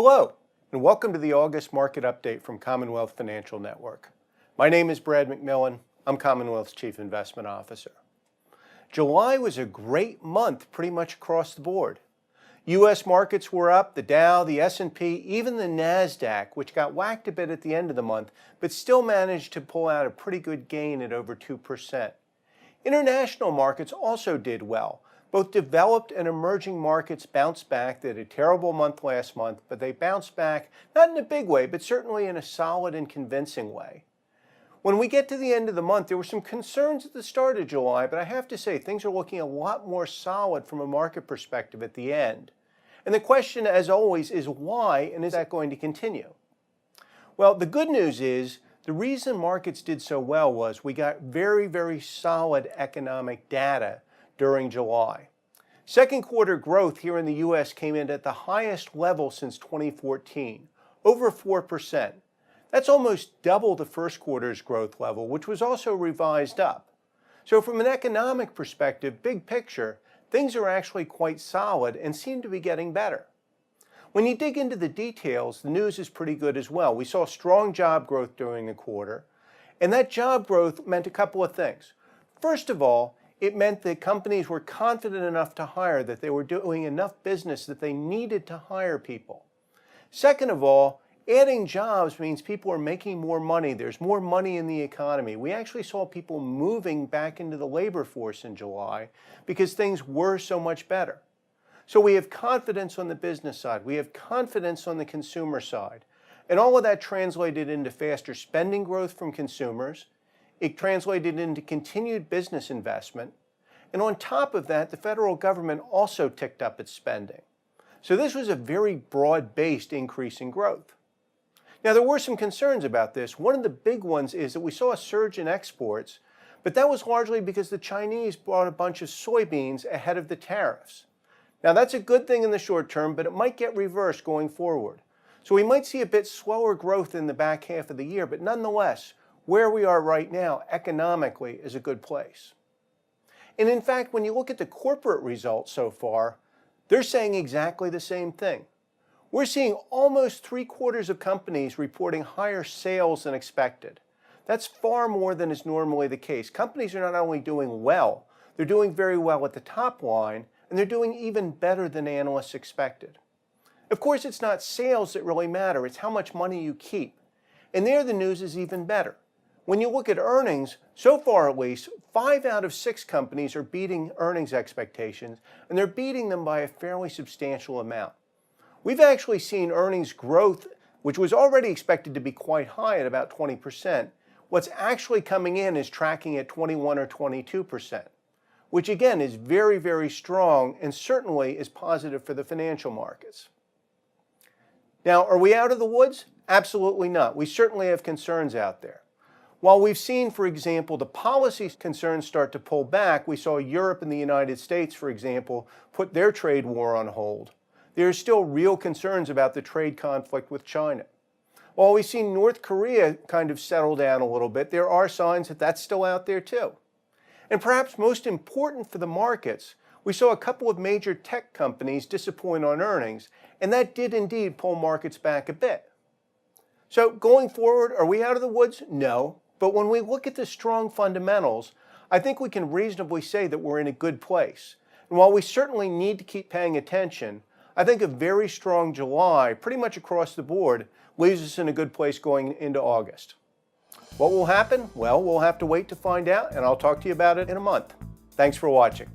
Hello, and welcome to the August market update from Commonwealth Financial Network. My name is Brad McMillan. I'm Commonwealth's Chief Investment Officer. July was a great month pretty much across the board. U.S. markets were up, the Dow, the S&P, even the Nasdaq, which got whacked a bit at the end of the month, but still managed to pull out a pretty good gain at over 2%. International markets also did well. Both developed and emerging markets bounced back. They had a terrible month last month, but they bounced back, not in a big way, but certainly in a solid and convincing way. When we get to the end of the month, there were some concerns at the start of July, but I have to say things are looking a lot more solid from a market perspective at the end. And the question, as always, is why, and is that going to continue? Well, the good news is the reason markets did so well was we got very, very solid economic data during July. Second quarter growth here in the U.S. came in at the highest level since 2014, over 4%. That's almost double the first quarter's growth level, which was also revised up. So from an economic perspective, big picture, things are actually quite solid and seem to be getting better. When you dig into the details, the news is pretty good as well. We saw strong job growth during the quarter, and that job growth meant a couple of things. First of all, it meant that companies were confident enough to hire, that they were doing enough business that they needed to hire people. Second of all, adding jobs means people are making more money. There's more money in the economy. We actually saw people moving back into the labor force in July because things were so much better. So we have confidence on the business side. We have confidence on the consumer side. And all of that translated into faster spending growth from consumers. It translated into continued business investment. And on top of that, the federal government also ticked up its spending. So this was a very broad-based increase in growth. Now, there were some concerns about this. One of the big ones is that we saw a surge in exports, but that was largely because the Chinese bought a bunch of soybeans ahead of the tariffs. Now, that's a good thing in the short term, but it might get reversed going forward. So we might see a bit slower growth in the back half of the year, but nonetheless, where we are right now economically is a good place. And in fact, when you look at the corporate results so far, they're saying exactly the same thing. We're seeing almost 3/4 of companies reporting higher sales than expected. That's far more than is normally the case. Companies are not only doing well, they're doing very well at the top line, and they're doing even better than analysts expected. Of course, it's not sales that really matter, it's how much money you keep. And there the news is even better. When you look at earnings, so far at least, 5 out of 6 companies are beating earnings expectations, and they're beating them by a fairly substantial amount. We've actually seen earnings growth, which was already expected to be quite high at about 20%. What's actually coming in is tracking at 21 or 22%, which again is very, very strong and certainly is positive for the financial markets. Now, are we out of the woods? Absolutely not. We certainly have concerns out there. While we've seen, for example, the policy concerns start to pull back, we saw Europe and the United States, for example, put their trade war on hold. There are still real concerns about the trade conflict with China. While we've seen North Korea kind of settle down a little bit, there are signs that that's still out there too. And perhaps most important for the markets, we saw a couple of major tech companies disappoint on earnings, and that did indeed pull markets back a bit. So going forward, are we out of the woods? No. But when we look at the strong fundamentals, I think we can reasonably say that we're in a good place. And while we certainly need to keep paying attention, I think a very strong July, pretty much across the board, leaves us in a good place going into August. What will happen? Well, we'll have to wait to find out, and I'll talk to you about it in a month. Thanks for watching.